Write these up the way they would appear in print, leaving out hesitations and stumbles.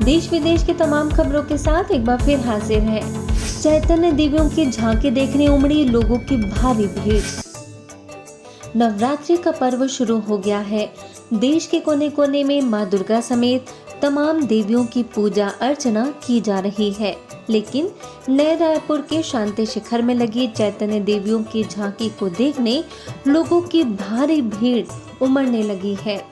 देश विदेश की तमाम खबरों के साथ एक बार फिर हाजिर है। चैतन्य देवियों की झांकी देखने उमड़ी लोगों की भारी भीड़। नवरात्रि का पर्व शुरू हो गया है। देश के कोने कोने में मां दुर्गा समेत तमाम देवियों की पूजा अर्चना की जा रही है, लेकिन नए रायपुर के शांति शिखर में लगी चैतन्य देवियों की झांकी को देखने लोगों की भारी भीड़ उमड़ने लगी है।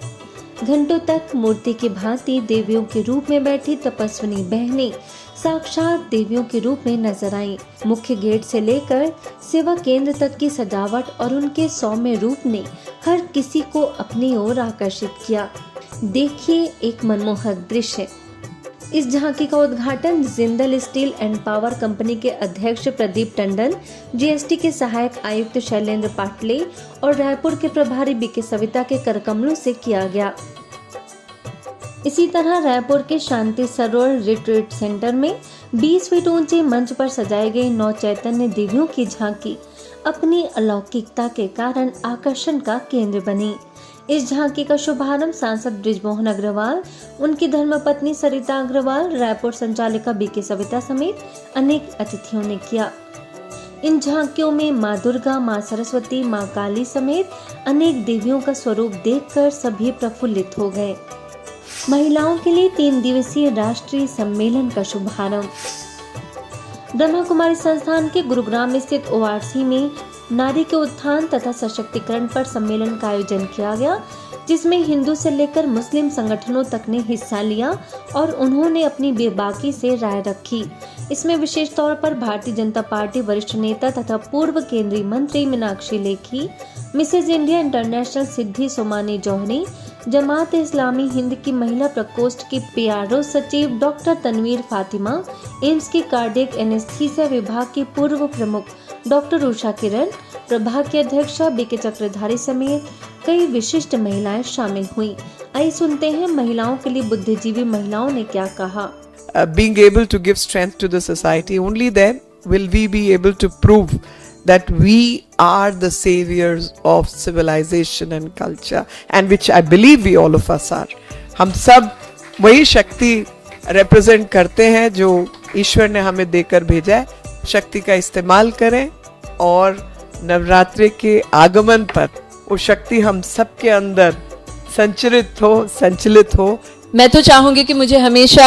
घंटों तक मूर्ति की भांति देवियों के रूप में बैठी तपस्विनी बहनें साक्षात देवियों के रूप में नजर आईं। मुख्य गेट से लेकर सेवा केंद्र तक की सजावट और उनके सौम्य रूप ने हर किसी को अपनी ओर आकर्षित किया। देखिए एक मनमोहक दृश्य। इस झांकी का उद्घाटन Jindal steel and power company के अध्यक्ष प्रदीप टंडन, जीएसटी के सहायक आयुक्त शैलेंद्र पाटले और रायपुर के प्रभारी बीके सविता के करकमलों से किया गया। इसी तरह रायपुर के शांति सरोवर रिट्रीट सेंटर में 20 फीट ऊंचे मंच पर सजाई गई 9 चैतन्य देवियों की झांकी अपनी अलौकिकता के कारण आकर्षण का केंद्र बनी। इस झांकी का शुभारंभ सांसद बृजमोहन अग्रवाल, उनकी धर्मपत्नी सरिता अग्रवाल, रायपुर संचालिका बीके सविता समेत अनेक अतिथियों ने किया। इन झांकियों में मां दुर्गा, मां सरस्वती, मां काली समेत अनेक देवियों का स्वरूप देखकर सभी प्रफुल्लित हो गए। महिलाओं के लिए 3 दिवसीय राष्ट्रीय सम्मेलन का शुभारंभ। ब्रह्मा कुमारी संस्थान के गुरुग्राम स्थित ओआरसी में नारी के उत्थान तथा सशक्तिकरण पर सम्मेलन का आयोजन किया गया, जिसमें हिंदू से लेकर मुस्लिम संगठनों तक ने हिस्सा लिया और उन्होंने अपनी बेबाकी से राय रखी। इसमें विशेष तौर पर भारतीय जनता पार्टी वरिष्ठ नेता तथा पूर्व केंद्रीय मंत्री Meenakshi Lekhi, Mrs India international Siddhi Somani Jauhari, Jamaat Islami Hind की महिला प्रकोष्ठ की पीआरओ सचिव डॉक्टर तनवीर फातिमा, एम्स की कार्डियक एनेस्थीसिया विभाग की पूर्व प्रमुख डॉक्टर उषा किरण, प्रभाग की अध्यक्षा बीके चक्रधारी समेत कई विशिष्ट महिलाएं शामिल हुई। आइए सुनते हैं महिलाओं के लिए बुद्धिजीवी महिलाओं ने क्या कहा। Being able to give strength to the society, only then will we be able to prove that we are the saviors of civilization and culture, and which I believe we all of us are. हम सब वही शक्ति represent करते हैं जो ईश्वर ने हमें देकर भेजा है। शक्ति का इस्तेमाल करें और नवरात्रि के आगमन पर वो शक्ति हम सबके अंदर संचलित हो। मैं तो चाहूँगी कि मुझे हमेशा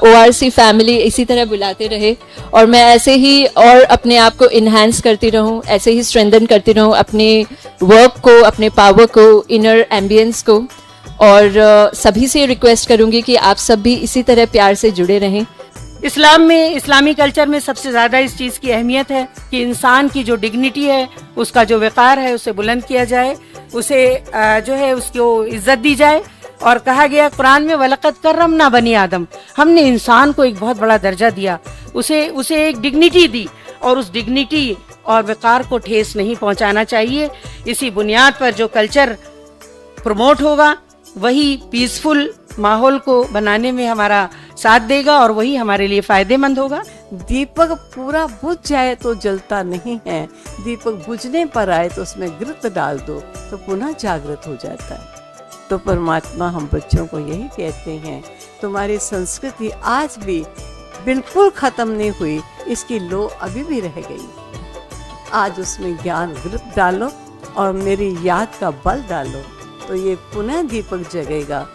ओआरसी फैमिली इसी तरह बुलाते रहे और मैं ऐसे ही और अपने आप को इन्हांस करती रहूँ, ऐसे ही स्ट्रेंथन करती रहूँ अपने वर्क को, अपने पावर को, इनर एम्बियंस को। और सभी से रिक्वेस्ट करूँगी कि आप सब भी इसी तरह प्यार से जुड़े रहें। इस्लाम में, इस्लामी कल्चर में सबसे ज़्यादा इस चीज़ की अहमियत है कि इंसान की जो डिग्निटी है, उसका जो वक़ार है, उसे बुलंद किया जाए, उसे जो है उसको इज्जत दी जाए। और कहा गया कुरान में वलक़द कर्रमना बनी आदम, हमने इंसान को एक बहुत बड़ा दर्जा दिया, उसे एक डिग्निटी दी और उस डिग्निटी और वक़ार को ठेस नहीं पहुंचाना चाहिए। इसी बुनियाद पर जो कल्चर प्रमोट होगा वही पीसफुल माहौल को बनाने में हमारा साथ देगा और वही हमारे लिए फायदेमंद होगा। दीपक पूरा बुझ जाए तो जलता नहीं है, दीपक बुझने पर आए तो उसमें घृत डाल दो तो पुनः जागृत हो जाता है। तो परमात्मा हम बच्चों को यही कहते हैं, तुम्हारी संस्कृति आज भी बिल्कुल खत्म नहीं हुई, इसकी लो अभी भी रह गई। आज उसमें ज्ञान घृत डालो और मेरी याद का बल डालो तो ये पुनः दीपक जगेगा।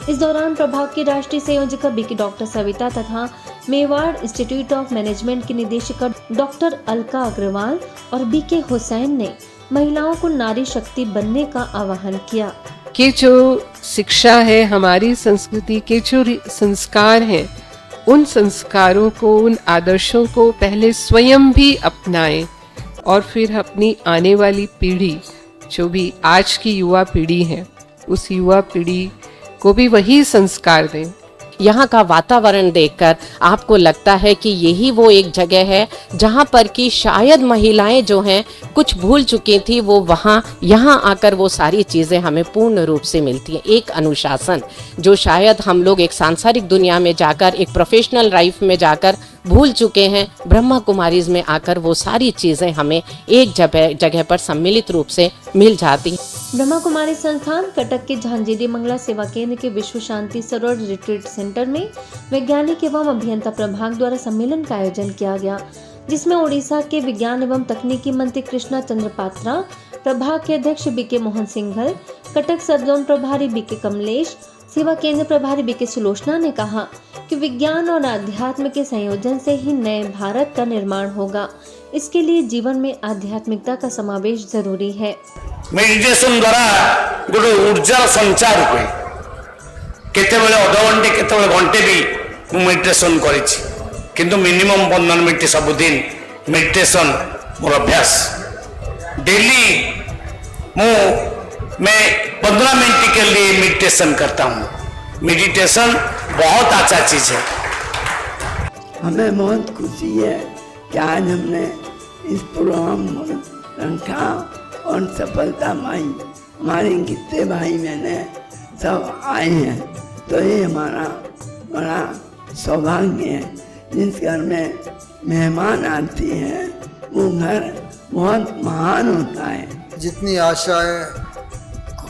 इस दौरान प्रभाग की राष्ट्रीय संयोजक बीके डॉक्टर सविता तथा मेवाड़ इंस्टीट्यूट ऑफ मैनेजमेंट की निदेशक डॉक्टर अलका अग्रवाल और बीके हुसैन ने महिलाओं को नारी शक्ति बनने का आह्वान किया। कि जो शिक्षा है, हमारी संस्कृति के जो संस्कार हैं, उन संस्कारों को, उन आदर्शों को पहले स्वयं भी अपनाएं और फिर अपनी आने वाली पीढ़ी, जो भी आज की युवा पीढ़ी है, उस युवा पीढ़ी को भी वही संस्कार दें। यहाँ का वातावरण देखकर आपको लगता है कि यही वो एक जगह है जहाँ पर कि शायद महिलाएं जो हैं कुछ भूल चुकी थी, वो वहाँ यहाँ आकर वो सारी चीज़ें हमें पूर्ण रूप से मिलती हैं। एक अनुशासन जो शायद हम लोग एक सांसारिक दुनिया में जाकर, एक प्रोफेशनल लाइफ में जाकर भूल चुके हैं, ब्रह्मा कुमारीज में आकर वो सारी चीज़ें हमें एक जगह पर सम्मिलित रूप से मिल जाती हैं। ब्रह्मा कुमारी संस्थान कटक के झांझेरी मंगला सेवा केंद्र के विश्व शांति सरोवर रिट्रीट सेंटर में वैज्ञानिक एवं अभियंता प्रभाग द्वारा सम्मेलन का आयोजन किया गया, जिसमें ओडिशा के विज्ञान एवं तकनीकी मंत्री कृष्णा चंद्र पात्रा, प्रभाग के अध्यक्ष बीके मोहन सिंघल, कटक सब जोन प्रभारी बीके कमलेश, सेवा केंद्र प्रभारी बीके सुलोचना ने कहा कि विज्ञान और आध्यात्म के संयोजन से ही नए भारत का निर्माण होगा। इसके लिए जीवन में आध्यात्मिकता का समावेश जरूरी है। मेडिटेशन द्वारा गोटे ऊर्जा संचार हुए। केतेबेले अध घंटे केतेबेले घंटे भी मु मेडिटेशन करिछि, किंतु मिनिमम 15 मिनट सबुदिन मेडिटेशन मोर अभ्यास। डेली मैं 15 मिनट के लिए मेडिटेशन करता हूँ। मेडिटेशन बहुत अच्छा चीज है। हमें बहुत खुशी है कि आज हमने इस प्रोग्राम में रखा और सफलता पाई। हमारे कितने भाई बहने सब आए हैं, तो ये हमारा बड़ा सौभाग्य है। जिस घर में मेहमान आती हैं वो घर बहुत महान होता है। जितनी आशाएं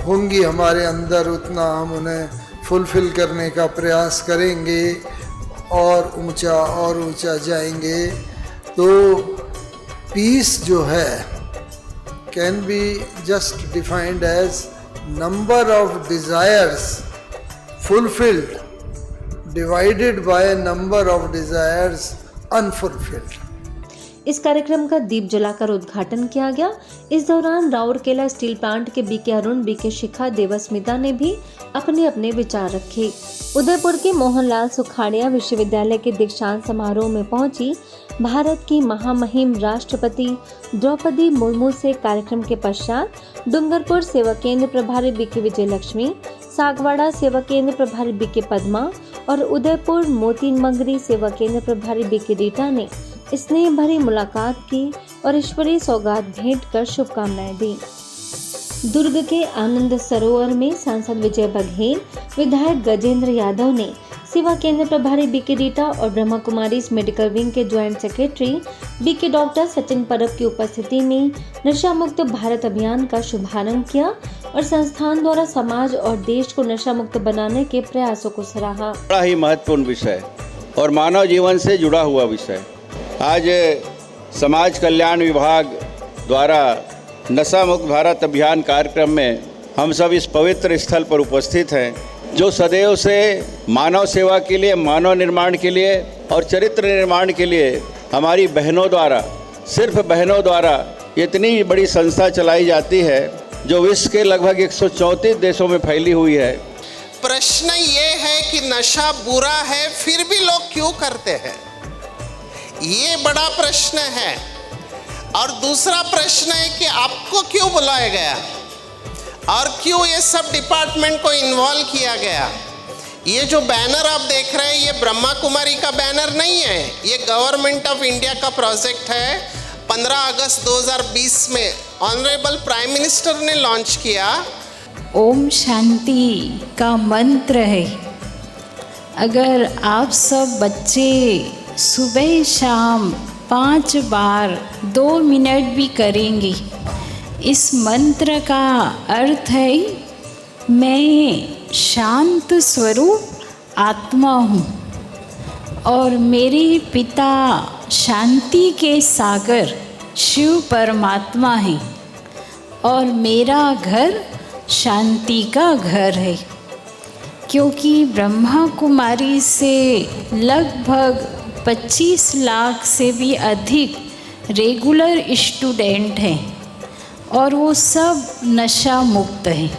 होंगी हमारे अंदर उतना हम उन्हें फुलफिल करने का प्रयास करेंगे और ऊंचा जाएंगे। तो पीस जो है can be just defined as number of desires fulfilled divided by number of desires unfulfilled. इस कार्यक्रम का दीप जलाकर उद्घाटन किया गया। इस दौरान राउरकेला स्टील प्लांट के बीके अरुण, बीके शिखा, देवस्मिता ने भी अपने अपने विचार रखे। उदयपुर के मोहनलाल सुखाड़िया विश्वविद्यालय के दीक्षांत समारोह में पहुंची भारत की महामहिम राष्ट्रपति द्रौपदी मुर्मू से कार्यक्रम के पश्चात डूंगरपुर सेवा केंद्र प्रभारी बीके विजय लक्ष्मी, सागवाड़ा सेवा केंद्र प्रभारी बीके पद्मा और उदयपुर मोती मंगरी सेवा केंद्र प्रभारी बीके रीटा ने स्नेह भरी मुलाकात की और ईश्वरीय सौगात भेंट कर शुभकामनाएं दी। दुर्ग के आनंद सरोवर में सांसद विजय बघेल, विधायक गजेंद्र यादव ने सेवा केंद्र प्रभारी बीके रीटा और ब्रह्मा कुमारी मेडिकल विंग के joint secretary BK doctor Sachin Parab की उपस्थिति में नशा मुक्त भारत अभियान का शुभारंभ किया और संस्थान द्वारा समाज और देश को नशा मुक्त बनाने के प्रयासों को सराहा। बड़ा ही महत्वपूर्ण विषय और मानव जीवन से जुड़ा हुआ विषय। आज समाज कल्याण विभाग द्वारा नशा मुक्त भारत अभियान कार्यक्रम में हम सब इस पवित्र स्थल पर उपस्थित हैं, जो सदैव से मानव सेवा के लिए, मानव निर्माण के लिए और चरित्र निर्माण के लिए हमारी बहनों द्वारा, सिर्फ बहनों द्वारा इतनी बड़ी संस्था चलाई जाती है, जो विश्व के लगभग 134 देशों में फैली हुई है। प्रश्न ये है कि नशा बुरा है, फिर भी लोग क्यों करते हैं? ये बड़ा प्रश्न है। और दूसरा प्रश्न है कि आपको क्यों बुलाया गया और क्यों ये सब डिपार्टमेंट को इन्वॉल्व किया गया? ये जो बैनर आप देख रहे हैं, ये ब्रह्मा कुमारी का बैनर नहीं है, ये गवर्नमेंट ऑफ इंडिया का प्रोजेक्ट है। 15 अगस्त 2020 में ऑनरेबल प्राइम मिनिस्टर ने लॉन्च किया। ओम शांति का मंत्र है। अगर आप सब बच्चे सुबह शाम 5 बार 2 मिनट भी करेंगे, इस मंत्र का अर्थ है मैं शांत स्वरूप आत्मा हूँ और मेरे पिता शांति के सागर शिव परमात्मा है और मेरा घर शांति का घर है। क्योंकि ब्रह्मा कुमारी से लगभग 25 लाख से भी अधिक रेगुलर स्टूडेंट हैं और वो सब नशा मुक्त हैं।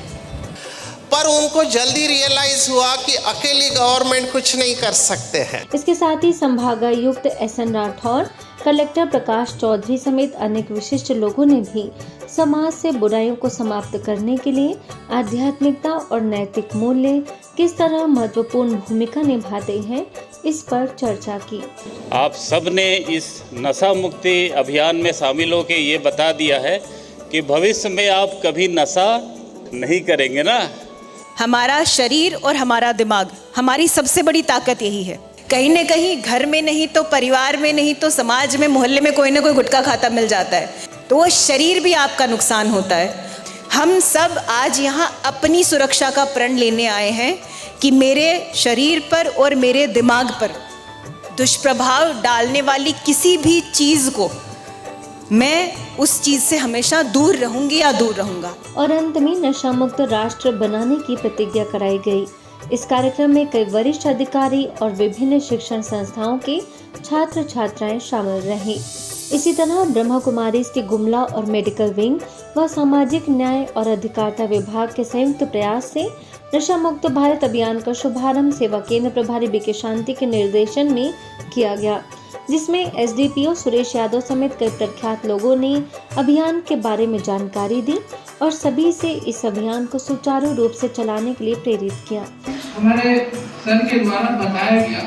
पर उनको जल्दी रियलाइज हुआ कि अकेली गवर्नमेंट कुछ नहीं कर सकते हैं। इसके साथ ही संभागायुक्त SN राठौर, कलेक्टर प्रकाश चौधरी समेत अनेक विशिष्ट लोगों ने भी समाज से बुराइयों को समाप्त करने के लिए आध्यात्मिकता और नैतिक मूल्य किस तरह महत्वपूर्ण भूमिका निभाते हैं, इस पर चर्चा की। आप सब ने इस नशा मुक्ति अभियान में शामिल होकर ये बता दिया है कि भविष्य में आप कभी नशा नहीं करेंगे ना। हमारा शरीर और हमारा दिमाग, हमारी सबसे बड़ी ताकत यही है। कहीं न कहीं घर में नहीं तो परिवार में नहीं तो समाज में, मोहल्ले में कोई ना कोई गुटखा खाता मिल जाता है, तो वो शरीर भी आपका नुकसान होता है। हम सब आज यहाँ अपनी सुरक्षा का प्रण लेने आए हैं कि मेरे शरीर पर और मेरे दिमाग पर दुष्प्रभाव डालने वाली किसी भी चीज़ को मैं उस चीज़ से हमेशा दूर रहूंगी या दूर रहूंगा। और अंत में नशा मुक्त राष्ट्र बनाने की प्रतिज्ञा कराई गई। इस कार्यक्रम में कई वरिष्ठ अधिकारी और विभिन्न शिक्षण संस्थाओं के छात्र छात्राएं शामिल रहे। इसी तरह ब्रह्मा कुमारीज के गुमला और मेडिकल विंग व सामाजिक न्याय और अधिकारिता विभाग के संयुक्त प्रयास से नशा मुक्त भारत अभियान का शुभारंभ सेवा केंद्र प्रभारी बीके शांति के निर्देशन में किया गया, जिसमें एसडीपीओ सुरेश यादव समेत कई प्रख्यात लोगों ने अभियान के बारे में जानकारी दी और सभी से इस अभियान को सुचारू रूप से चलाने के लिए प्रेरित किया। हमारे सर के द्वारा बताया गया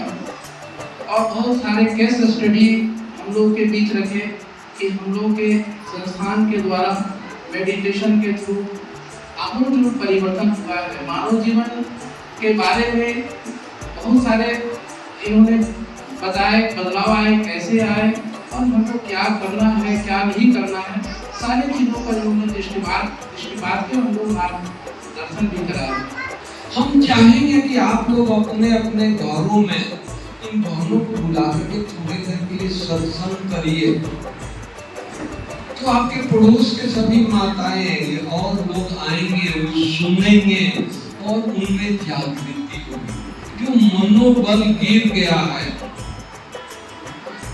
और बहुत सारे केस स्टडी हम लोग के बीच रखे कि हम लोग के संस्थान के द्वारा मेडिटेशन के थ्रू आमूल परिवर्तन हुआ है। मानव जीवन के बारे में बहुत सारे इन्होंने बताए, बदलाव आए, कैसे आए और हमको क्या करना है क्या नहीं करना है, सारी चीज़ों पर इन्होंने दृष्टिपात के हम लोग मार्गदर्शन भी कराया। हम चाहेंगे कि आप लोग अपने अपने घरों में इन भावनों को बुला करके थोड़ी देर के लिए सत्संग करिए, तो आपके पड़ोस के सभी माताएं आएंगे और लोग आएंगे, वो सुनेंगे और उनमें जागृति होगी। जो मनोबल गिर गया है,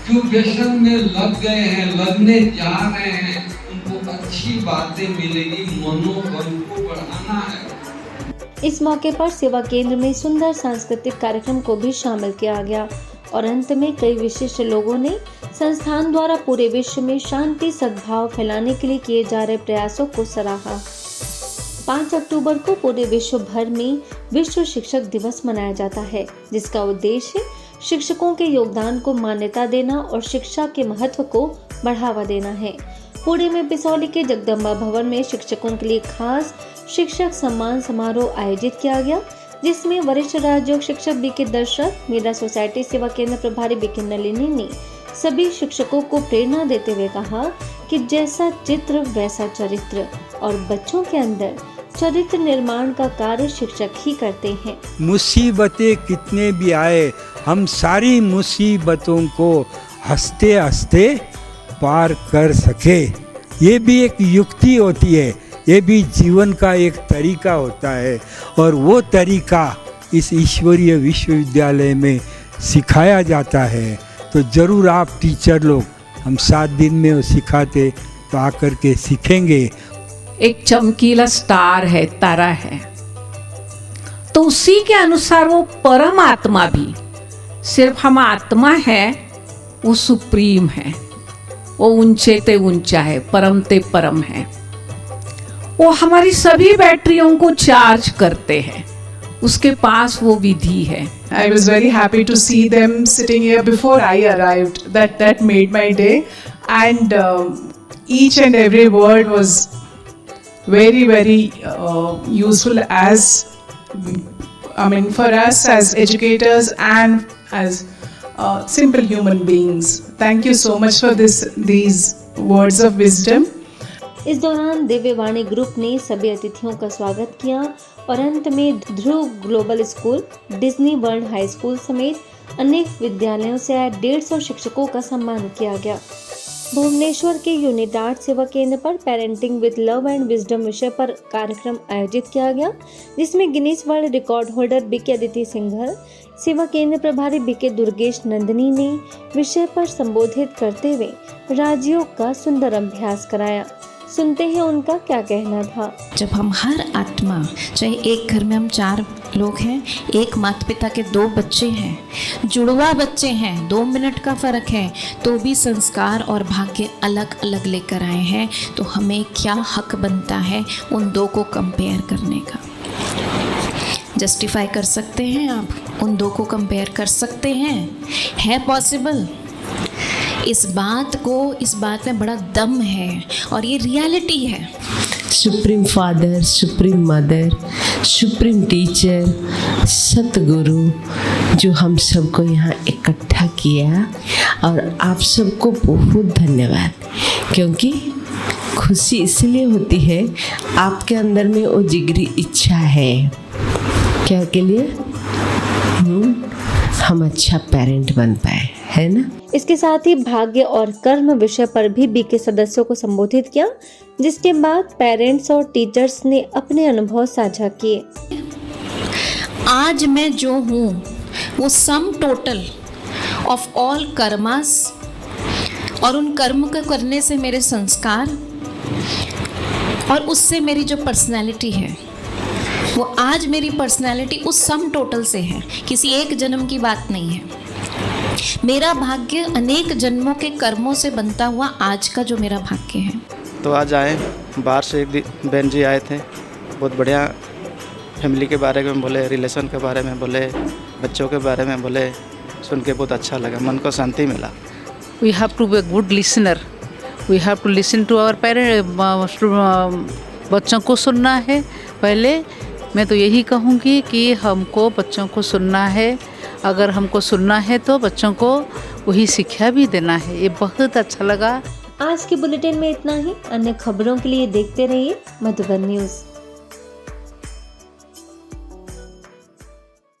जो व्यसन में लग गए हैं, लगने जा रहे हैं, उनको अच्छी बातें मिलेगी, मनोबल को बढ़ाना है। इस मौके पर सेवा केंद्र में सुंदर सांस्कृतिक कार्यक्रम को भी शामिल किया गया और अंत में कई विशिष्ट लोगों ने संस्थान द्वारा पूरे विश्व में शांति सद्भाव फैलाने के लिए किए जा रहे प्रयासों को सराहा। 5 अक्टूबर को पूरे विश्व भर में विश्व शिक्षक दिवस मनाया जाता है, जिसका उद्देश्य शिक्षकों के योगदान को मान्यता देना और शिक्षा के महत्व को बढ़ावा देना है। पुणे में बिसौली के जगदम्बा भवन में शिक्षकों के लिए खास शिक्षक सम्मान समारोह आयोजित किया गया, जिसमें वरिष्ठ राजयोग शिक्षक बीके दर्शक, मीरा सोसाइटी सेवा केंद्र प्रभारी बीके नलिनी ने सभी शिक्षकों को प्रेरणा देते हुए कहा कि जैसा चित्र वैसा चरित्र और बच्चों के अंदर चरित्र निर्माण का कार्य शिक्षक ही करते हैं। मुसीबतें कितने भी आए, हम सारी मुसीबतों को हंसते हंसते पार कर सके, ये भी एक युक्ति होती है, ये भी जीवन का एक तरीका होता है और वो तरीका इस ईश्वरीय विश्वविद्यालय में सिखाया जाता है। तो ज़रूर आप टीचर लोग, हम 7 दिन में वो सिखाते तो आकर के सीखेंगे। एक चमकीला स्टार है, तारा है, तो उसी के अनुसार वो परम आत्मा भी, सिर्फ हम आत्मा है, वो सुप्रीम है, वो ऊंचे ते ऊंचा है, परम ते परम है। वो हमारी सभी बैटरियों को चार्ज करते हैं, उसके पास वो विधि है। I was very happy to see them sitting here before I arrived. That made my day, and each and every word was very useful for us as educators and as simple human beings. Thank you so much for these words of wisdom. इस दौरान Divyavani group ने सभी अतिथियों का स्वागत किया और अंत में Dhruv global school, Disney world high school समेत अनेक विद्यालयों से आए 150 शिक्षकों का सम्मान किया गया। भुवनेश्वर के यूनिडार्ट सेवा केंद्र पर parenting with love and wisdom विषय पर कार्यक्रम आयोजित किया गया, जिसमें Guinness world record holder BK Aditi Singhal, सेवा केंद्र प्रभारी बीके दुर्गेश नंदनी ने विषय पर संबोधित करते हुए राजयोग का सुंदर अभ्यास कराया। सुनते हैं उनका क्या कहना था। जब हम हर आत्मा, चाहे एक घर में हम 4 लोग हैं, एक माता पिता के 2 बच्चे हैं, जुड़वा बच्चे हैं, 2 मिनट का फ़र्क है, तो भी संस्कार और भाग्य अलग अलग लेकर आए हैं, तो हमें क्या हक बनता है उन 2 को कंपेयर करने का। जस्टिफाई कर सकते हैं आप, उन 2 को कंपेयर कर सकते हैं, है पॉसिबल? इस बात में बड़ा दम है और ये रियलिटी है। Supreme father, supreme mother, supreme teacher, सतगुरु जो हम सबको यहाँ इकट्ठा किया, और आप सबको बहुत धन्यवाद, क्योंकि खुशी इसलिए होती है आपके अंदर में वो जिगरी इच्छा है क्या के लिए हम अच्छा पेरेंट बन पाए, है ना। इसके साथ ही भाग्य और कर्म विषय पर भी बी के सदस्यों को संबोधित किया, जिसके बाद पेरेंट्स और टीचर्स ने अपने अनुभव साझा किए। आज मैं जो हूँ वो sum total of all karmas और उन कर्म को करने से मेरे संस्कार और उससे मेरी जो पर्सनैलिटी है वो आज मेरी पर्सनैलिटी उस सम टोटल से है, किसी एक जन्म की बात नहीं है। मेरा भाग्य अनेक जन्मों के कर्मों से बनता हुआ आज का जो मेरा भाग्य है। तो आज आए, बाहर से एक बहन जी आए थे, बहुत बढ़िया फैमिली के बारे में बोले, रिलेशन के बारे में बोले, बच्चों के बारे में बोले, सुन के बहुत अच्छा लगा, मन को शांति मिला। We have to be a good listener. We have to listen to our parents. बच्चों को सुनना है पहले। मैं तो यही कहूँगी कि हमको बच्चों को सुनना है। अगर हमको सुनना है तो बच्चों को वही शिक्षा भी देना है। ये बहुत अच्छा लगा। आज के बुलेटिन में इतना ही। अन्य खबरों के लिए देखते रहिए मधुबन न्यूज़।